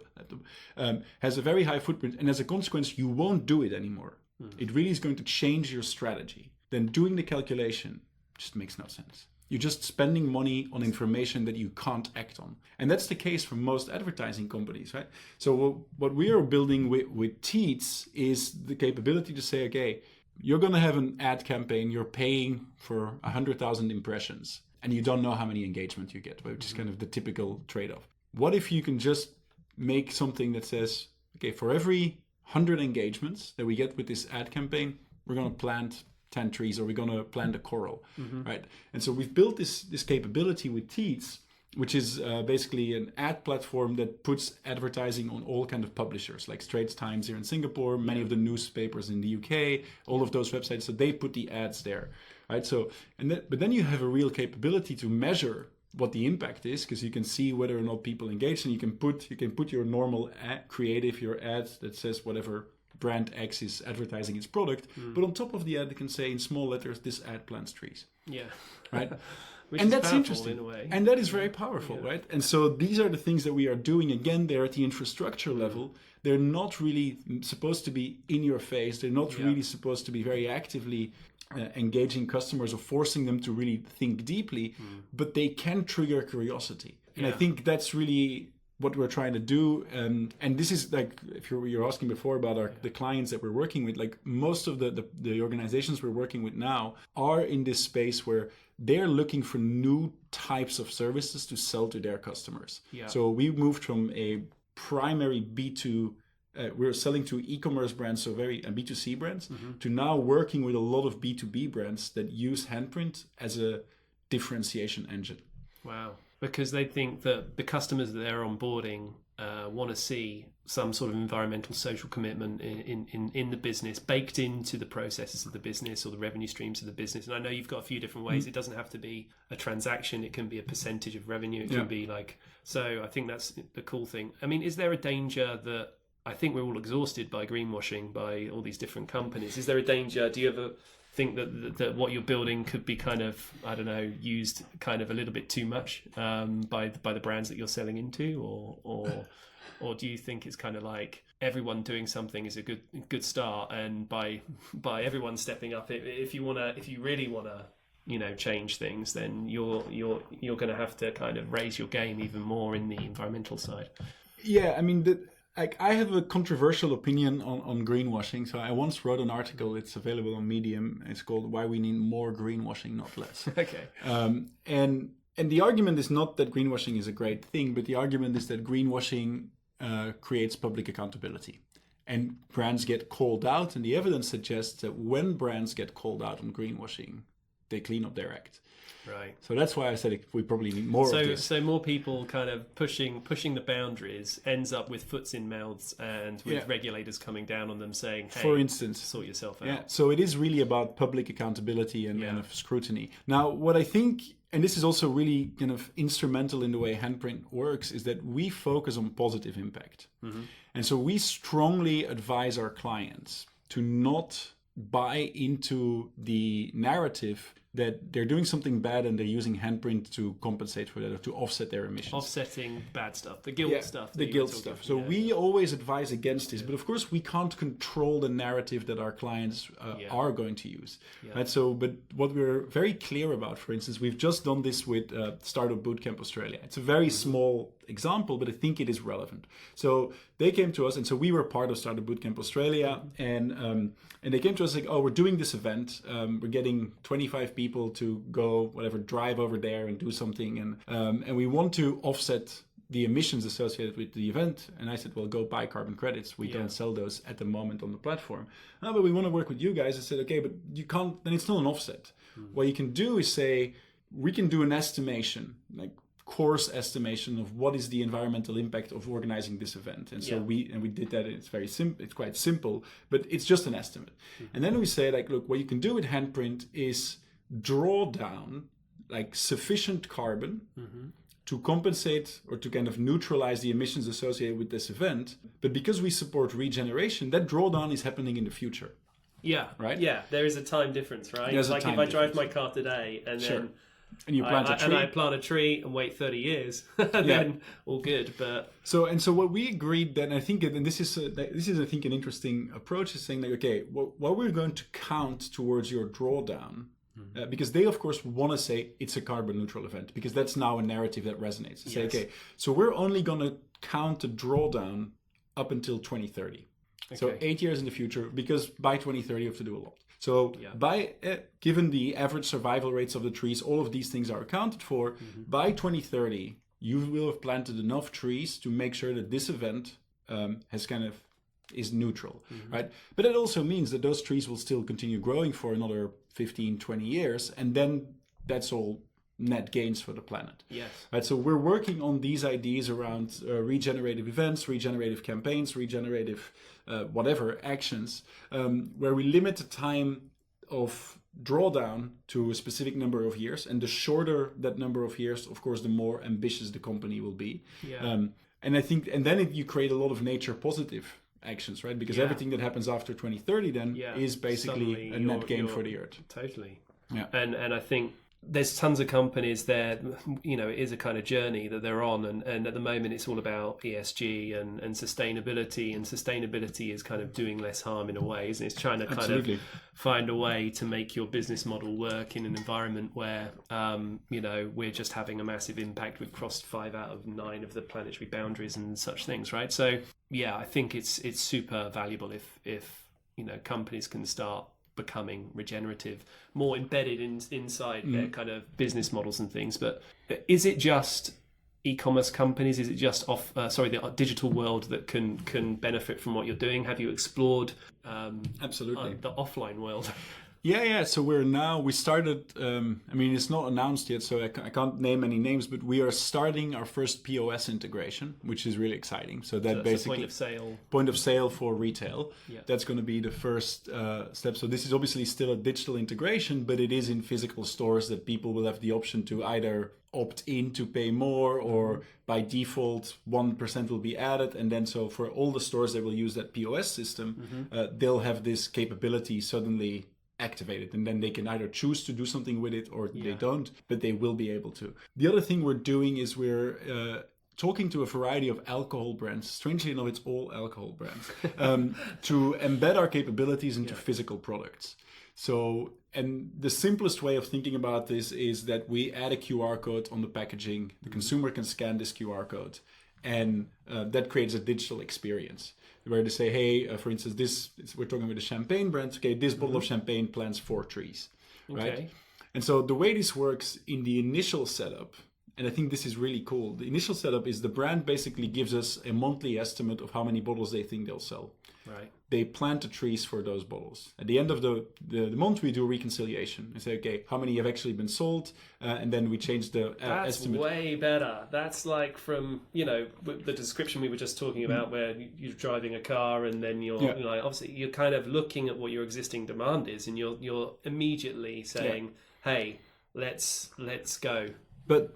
Speaker 2: has a very high footprint, and as a consequence you won't do it anymore, it really is going to change your strategy, then doing the calculation just makes no sense. You're just spending money on information that you can't act on. And that's the case for most advertising companies, right? So what we are building with Teats is the capability to say, okay, you're going to have an ad campaign, you're paying for 100,000 impressions, and you don't know how many engagement you get, which is kind of the typical trade-off. What if you can just make something that says, okay, for every 100 engagements that we get with this ad campaign, we're going to plant 10 trees, or we're going to plant a coral, right? And so we've built this capability with Teats, which is basically an ad platform that puts advertising on all kind of publishers, like Straits Times here in Singapore, many of the newspapers in the UK, all of those websites. So they put the ads there, right? So, but then you have a real capability to measure what the impact is, because you can see whether or not people engage, and you can put your normal ad, creative, your ads that says whatever brand X is advertising its product, but on top of the ad, it can say in small letters, this ad plants trees. Yeah. Right? And that's interesting. In a way. And that is very powerful, right? And so these are the things that we are doing. Again, they're at the infrastructure level. They're not really supposed to be in your face. They're not really supposed to be very actively engaging customers or forcing them to really think deeply, but they can trigger curiosity. And I think that's really what we're trying to do, and this is like, if you're asking before about the clients that we're working with, like most of the organizations we're working with now are in this space where they're looking for new types of services to sell to their customers. Yeah. So we moved from a primary B2, we're selling to e-commerce brands, so very B2C brands, to now working with a lot of B2B brands that use Handprint as a differentiation engine.
Speaker 1: Wow. Because they think that the customers that they're onboarding want to see some sort of environmental, social commitment in the business, baked into the processes of the business or the revenue streams of the business. And I know you've got a few different ways. It doesn't have to be a transaction. It can be a percentage of revenue. It can be like, so I think that's the cool thing. I mean, is there a danger that, I think we're all exhausted by greenwashing by all these different companies. Is there a danger? Do you ever think that what you're building could be kind of, I don't know, used kind of a little bit too much by the brands that you're selling into, or do you think it's kind of like everyone doing something is a good start, and by everyone stepping up, if you really wanna change things, then you're going to have to kind of raise your game even more in the environmental side?
Speaker 2: Yeah, I mean I have a controversial opinion on greenwashing. So I once wrote an article, it's available on Medium. It's called "Why We Need More Greenwashing, Not Less."
Speaker 1: Okay.
Speaker 2: And the argument is not that greenwashing is a great thing, but the argument is that greenwashing creates public accountability. And brands get called out, and the evidence suggests that when brands get called out on greenwashing, they clean up their act.
Speaker 1: Right.
Speaker 2: So that's why I said we probably need more of this.
Speaker 1: So more people kind of pushing the boundaries ends up with foots in mouths and with regulators coming down on them saying, hey, for instance, sort yourself out.
Speaker 2: Yeah. So it is really about public accountability and of scrutiny. Now, what I think, and this is also really kind of instrumental in the way Handprint works, is that we focus on positive impact. And so we strongly advise our clients to not buy into the narrative that they're doing something bad and they're using Handprint to compensate for that or to offset their emissions.
Speaker 1: Offsetting bad stuff, the guilt stuff.
Speaker 2: The guilt stuff. So we always advise against this, but of course we can't control the narrative that our clients are going to use. Right? So, but what we're very clear about, for instance, we've just done this with Startup Bootcamp Australia. It's a very small example, but I think it is relevant. So they came to us, and so we were part of Startup Bootcamp Australia, and they came to us like, oh, we're doing this event. We're getting 25 people to go, drive over there and do something, and we want to offset the emissions associated with the event. And I said, well, go buy carbon credits. We don't sell those at the moment on the platform. But we want to work with you guys. I said, okay, but you can't, then it's not an offset. What you can do is say, we can do an estimation, like course estimation of what is the environmental impact of organizing this event. And so we did that. It's very simple. It's quite simple, but it's just an estimate. And then we say, like, look, what you can do with Handprint is draw down like sufficient carbon to compensate or to kind of neutralize the emissions associated with this event. But because we support regeneration, that drawdown is happening in the future.
Speaker 1: Yeah.
Speaker 2: Right?
Speaker 1: Yeah. There is a time difference, right?
Speaker 2: There's
Speaker 1: like if I drive my car today and then
Speaker 2: and you plant a tree.
Speaker 1: And I plant a tree and wait 30 years, then all good. But
Speaker 2: so what we agreed then, I think, and this is I think an interesting approach, is saying like, okay, what we're going to count towards your drawdown, because they of course want to say it's a carbon neutral event, because that's now a narrative that resonates. To say, okay, so we're only going to count the drawdown up until 2030. Okay. So 8 years in the future, because by 2030 you have to do a lot. So given the average survival rates of the trees, all of these things are accounted for. By 2030, you will have planted enough trees to make sure that this event is neutral, right? But that also means that those trees will still continue growing for another 15, 20 years, and then that's all net gains for the planet.
Speaker 1: Yes.
Speaker 2: Right. So we're working on these ideas around regenerative events, regenerative campaigns, regenerative whatever actions, where we limit the time of drawdown to a specific number of years, and the shorter that number of years, of course, the more ambitious the company will be. And I think, and then you create a lot of nature positive actions, right? Because everything that happens after 2030 then is basically a net gain for the earth.
Speaker 1: Totally.
Speaker 2: Yeah.
Speaker 1: And I think there's tons of companies there, you know, it is a kind of journey that they're on, and at the moment it's all about ESG and sustainability, and sustainability is kind of doing less harm in a way, isn't it? It's trying to kind
Speaker 2: Absolutely.
Speaker 1: of find a way to make your business model work in an environment where, you know, we're just having a massive impact. We've crossed 5 out of 9 of the planetary boundaries and such things, right? So yeah, I think it's super valuable if you know, companies can start becoming regenerative, more embedded inside their kind of business models and things. But is it just e-commerce companies? Is it just the digital world that can benefit from what you're doing? Have you explored
Speaker 2: Absolutely
Speaker 1: the offline world?
Speaker 2: Yeah. So we started, I mean, it's not announced yet, so I can't name any names, but we are starting our first POS integration, which is really exciting. So that basically point of sale for retail. Yeah. That's going to be the first step. So this is obviously still a digital integration, but it is in physical stores that people will have the option to either opt in to pay more, or by default 1% will be added, and then so for all the stores that will use that POS system, they'll have this capability suddenly activated, and then they can either choose to do something with it or they don't, but they will be able to. The other thing we're doing is we're talking to a variety of alcohol brands. Strangely enough, it's all alcohol brands, to embed our capabilities into physical products. So, and the simplest way of thinking about this is that we add a QR code on the packaging. The consumer can scan this QR code, and that creates a digital experience where they say, hey, for instance, we're talking with a champagne brand. Okay, this bottle of champagne plants 4 trees, right? Okay. And so the way this works in the initial setup, and I think this is really cool, the initial setup is the brand basically gives us a monthly estimate of how many bottles they think they'll sell. Right. They plant the trees for those bottles. At the end of the month, we do a reconciliation and say, okay, how many have actually been sold? And then we change the estimate. That's
Speaker 1: way better. That's like from, you know, the description we were just talking about, where you're driving a car and then you're, you know, obviously you're kind of looking at what your existing demand is, and you're immediately saying, hey, let's go.
Speaker 2: But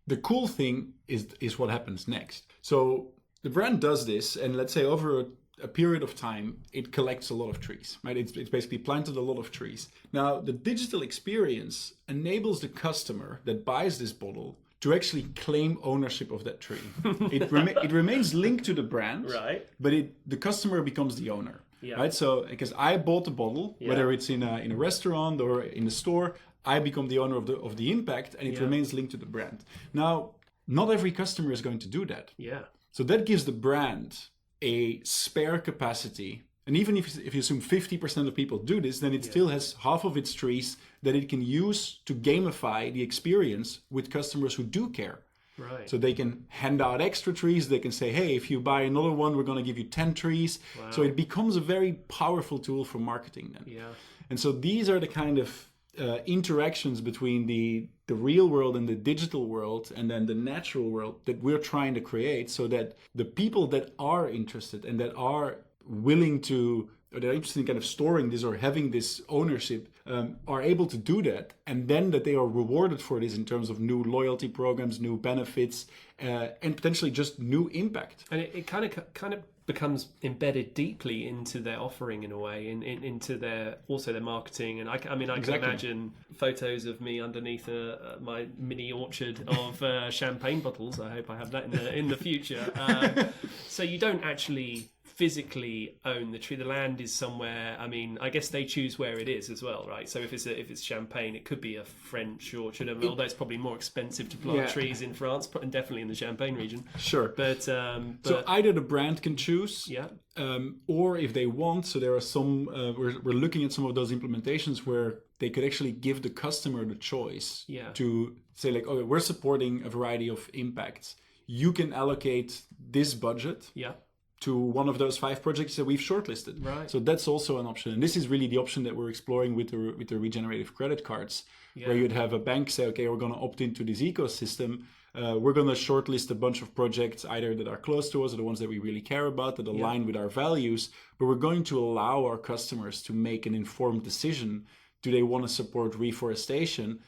Speaker 2: the cool thing is what happens next. So the brand does this, and let's say over a period of time, it collects a lot of trees, right? It's basically planted a lot of trees. Now, the digital experience enables the customer that buys this bottle to actually claim ownership of that tree. It remains linked to the brand, right? But the customer becomes the owner, right? So, because I bought the bottle, whether it's in a restaurant or in the store, I become the owner of the impact, and it remains linked to the brand. Now, not every customer is going to do that. Yeah. So that gives the brand a spare capacity. And even if you assume 50% of people do this, then it still has half of its trees that it can use to gamify the experience with customers who do care. Right. So they can hand out extra trees. They can say, hey, if you buy another one, we're going to give you 10 trees. Wow. So it becomes a very powerful tool for marketing then. Yeah. And so these are the kind of interactions between the real world and the digital world, and then the natural world, that we're trying to create, so that the people that are interested and that are willing to, or they're interested in kind of storing this or having this ownership, are able to do that, and then that they are rewarded for this in terms of new loyalty programs, new benefits, and potentially just new impact.
Speaker 1: And it kind of becomes embedded deeply into their offering in a way, into their marketing. And I can imagine photos of me underneath my mini orchard of champagne bottles. I hope I have that in the future. So you don't actually physically own the tree. The land is somewhere. I mean, I guess they choose where it is as well, right? So if it's champagne, it could be a French orchard, although it's probably more expensive to plant trees in France, and definitely in the Champagne region. Sure. But
Speaker 2: so either the brand can choose, or if they want. So there are some. We're looking at some of those implementations where they could actually give the customer the choice to say, like, okay, we're supporting a variety of impacts. You can allocate this budget. Yeah. To one of those 5 projects that we've shortlisted. Right. So that's also an option. And this is really the option that we're exploring with the regenerative credit cards, where you'd have a bank say, okay, we're going to opt into this ecosystem. We're going to shortlist a bunch of projects, either that are close to us or the ones that we really care about, that align with our values. But we're going to allow our customers to make an informed decision. Do they want to support reforestation?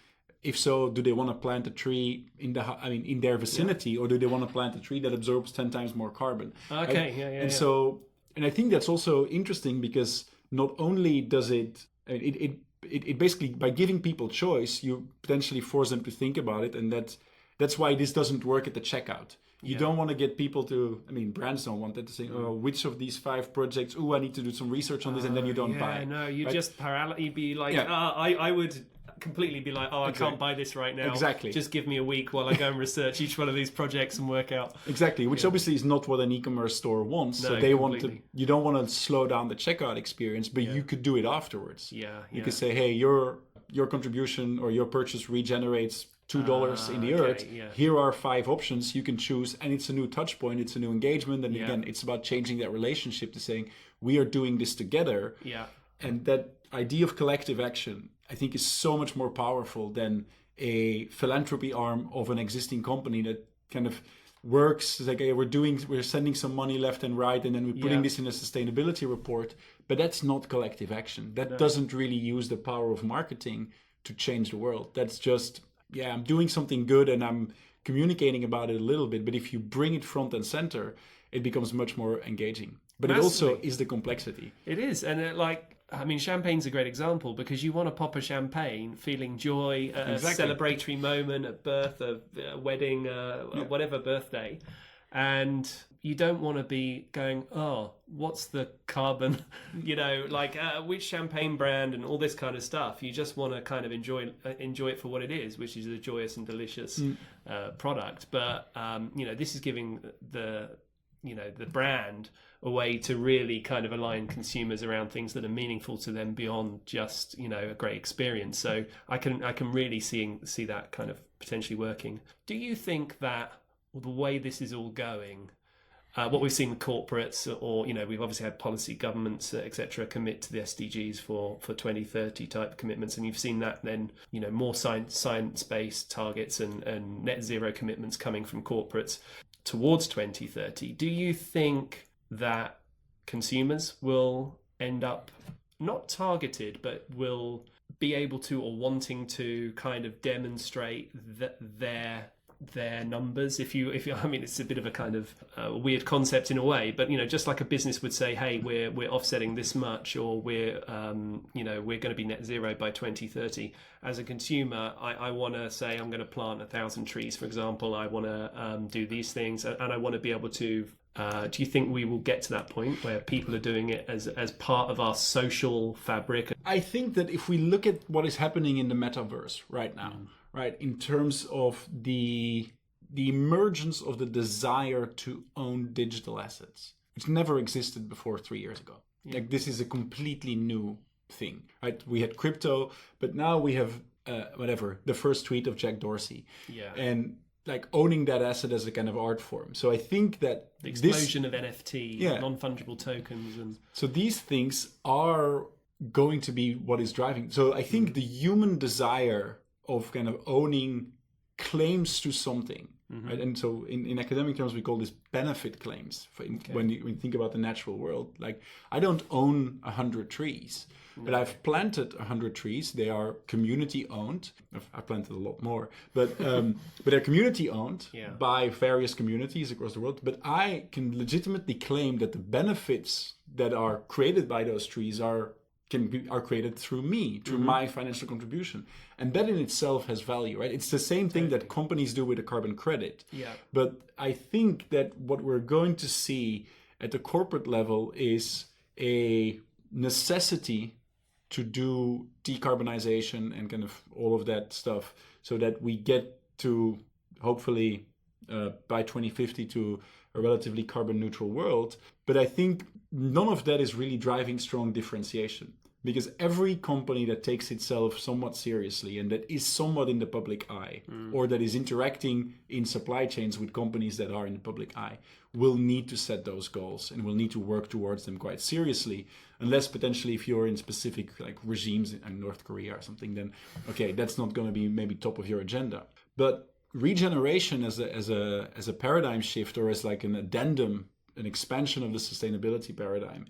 Speaker 2: If so, do they want to plant a tree in their vicinity, or do they want to plant a tree that absorbs 10 times more carbon?
Speaker 1: Okay,
Speaker 2: right? So, and I think that's also interesting, because not only does it it basically, by giving people choice, you potentially force them to think about it, and that's why this doesn't work at the checkout. You don't want to get people to, I mean, brands don't want that to say, oh, which of these 5 projects, I need to do some research on this, and then you don't buy.
Speaker 1: No, you
Speaker 2: right?
Speaker 1: just you'd be like, I would completely be like, I can't buy this right now.
Speaker 2: Exactly.
Speaker 1: Just give me a week while I go and research each one of these projects and work out.
Speaker 2: Exactly, which obviously is not what an e-commerce store wants.
Speaker 1: No,
Speaker 2: so they
Speaker 1: completely.
Speaker 2: want to, you don't want to slow down the checkout experience, but you could do it afterwards. You could say, hey, your contribution or your purchase regenerates $2 in the earth. Here are 5 options you can choose, and it's a new touch point, it's a new engagement, and again, it's about changing that relationship to saying we are doing this together. And that idea of collective action, I think, is so much more powerful than a philanthropy arm of an existing company that kind of works like, hey, we're sending some money left and right, and then we're putting this in a sustainability report. But that's not collective action. That doesn't really use the power of marketing to change the world. That's just, I'm doing something good and I'm communicating about it a little bit. But if you bring it front and center, it becomes much more engaging. But it also is the complexity.
Speaker 1: It is. And champagne's a great example, because you want to pop a champagne feeling joy at a celebratory moment, a birth, a wedding, whatever birthday. And you don't want to be going, what's the carbon, which champagne brand and all this kind of stuff. You just want to kind of enjoy it for what it is, which is a joyous and delicious product. But, this is giving the brand a way to really kind of align consumers around things that are meaningful to them beyond just, a great experience. So I can really see that kind of potentially working. Do you think that the way this is all going, what we've seen with corporates, or we've obviously had policy governments, etc., commit to the SDGs for 2030 type commitments, and you've seen that then more science-based targets and net zero commitments coming from corporates towards 2030. Do you think that consumers will end up not targeted, but will be able to, or wanting to, kind of demonstrate that their numbers? If you it's a bit of a kind of weird concept in a way, but just like a business would say, hey, we're offsetting this much, or we're going to be net zero by 2030. As a consumer, I want to say I'm going to plant 1,000 trees, for example. I want to do these things, and I want to be able to. Do you think we will get to that point where people are doing it as part of our social fabric?
Speaker 2: I think that if we look at what is happening in the metaverse right now, right, in terms of the emergence of the desire to own digital assets, which never existed before 3 years ago. Like, this is a completely new thing, right? We had crypto, but now we have the first tweet of Jack Dorsey, and like owning that asset as a kind of art form. So I think that
Speaker 1: the explosion of NFT, non-fungible tokens, and so
Speaker 2: these things are going to be what is driving. So I think the human desire of kind of owning claims to something, right? And so in academic terms, we call this benefit claims. When you think about the natural world, like, I don't own 100 trees, but I've planted 100 trees. They are community owned. I've planted a lot more, but they're community owned by various communities across the world. But I can legitimately claim that the benefits that are created by those trees are created through me, through my financial contribution. And that in itself has value, right? It's the same thing that companies do with a carbon credit. But I think that what we're going to see at the corporate level is a necessity to do decarbonization and kind of all of that stuff, so that we get to, hopefully, by 2050 to a relatively carbon neutral world. But I think none of that is really driving strong differentiation, because every company that takes itself somewhat seriously and that is somewhat in the public eye, or that is interacting in supply chains with companies that are in the public eye, will need to set those goals and will need to work towards them quite seriously. Unless potentially, if you're in specific like regimes in North Korea or something, then okay, that's not going to be maybe top of your agenda. But regeneration as a paradigm shift, or as like an addendum, an expansion of the sustainability paradigm,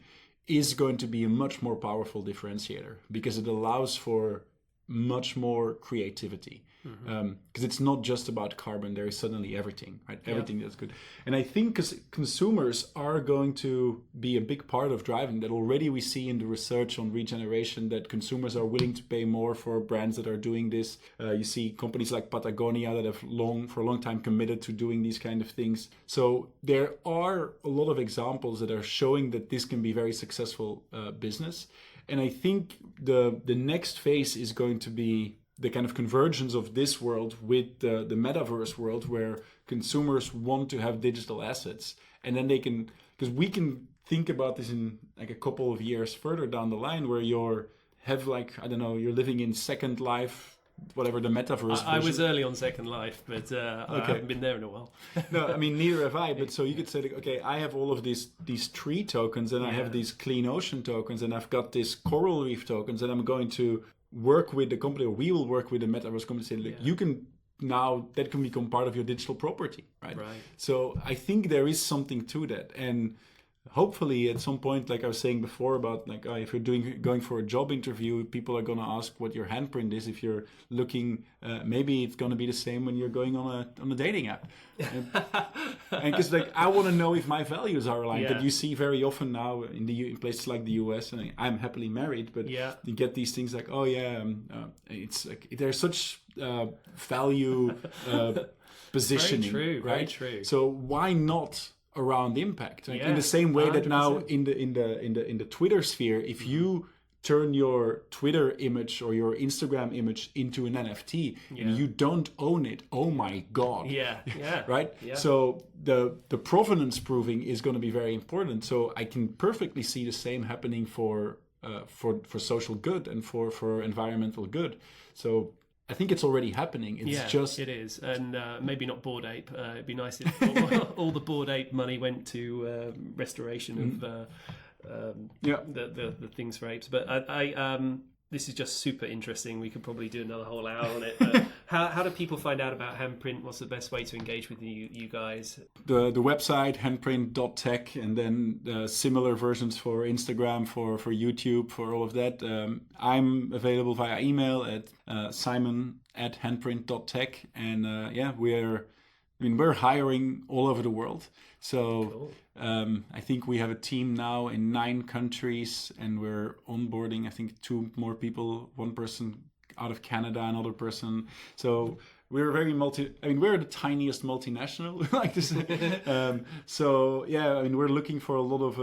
Speaker 2: is going to be a much more powerful differentiator, because it allows for much more creativity. Because it's not just about carbon, there is suddenly everything, right? Everything that's good. And I think consumers are going to be a big part of driving that. Already we see in the research on regeneration that consumers are willing to pay more for brands that are doing this. You see companies like Patagonia that have for a long time committed to doing these kind of things. So there are a lot of examples that are showing that this can be very successful business. And I think the next phase is going to be the kind of convergence of this world with the metaverse world, where consumers want to have digital assets, and then they can, because we can think about this in like a couple of years further down the line, where you're living in Second Life, whatever the metaverse.
Speaker 1: I was early on Second Life, but I haven't been there in a while.
Speaker 2: No, I mean, neither have I. But so you could say, like, okay, I have all of these tree tokens, and I have these clean ocean tokens, and I've got this coral reef tokens, and I'm going to work with the company, or we will work with the metaverse company, saying, like, you can now, that can become part of your digital property, right? So I think there is something to that, and hopefully at some point, like I was saying before about like if you're going for a job interview, people are going to ask what your handprint is. If you're looking, maybe it's going to be the same when you're going on a dating app. And because like I want to know if my values are aligned. That you see very often now in places like the US, and I'm happily married, but you get these things like, it's like there's such value positioning,
Speaker 1: very true,
Speaker 2: right?
Speaker 1: Very true.
Speaker 2: So why not around impact? Like in the same way 100%. That now in the Twitter sphere, if you turn your Twitter image or your Instagram image into an NFT and you don't own it, oh my God. Right? So the provenance proving is going to be very important. So I can perfectly see the same happening for social good and for environmental good. So I think it's already happening.
Speaker 1: It is, and maybe not Bored Ape. It'd be nice if all the Bored Ape money went to restoration of the things for apes. But I this is just super interesting. We could probably do another whole hour on it. How do people find out about Handprint? What's the best way to engage with you guys? The
Speaker 2: website, handprint.tech, and then similar versions for Instagram, for YouTube, for all of that. I'm available via email at simon@handprint.tech. And we're hiring all over the world. So cool. I think we have a team now in 9 countries, and we're onboarding, I think, 2 more people, 1 person out of Canada, another person. So we're very we're the tiniest multinational, like this. We're looking for a lot of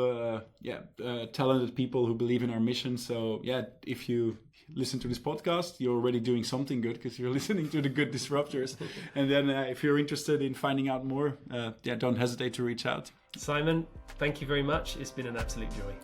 Speaker 2: talented people who believe in our mission. So if you listen to this podcast, you're already doing something good because you're listening to the good Disruptors. And then if you're interested in finding out more, don't hesitate to reach out.
Speaker 1: Simon, thank you very much. It's been an absolute joy.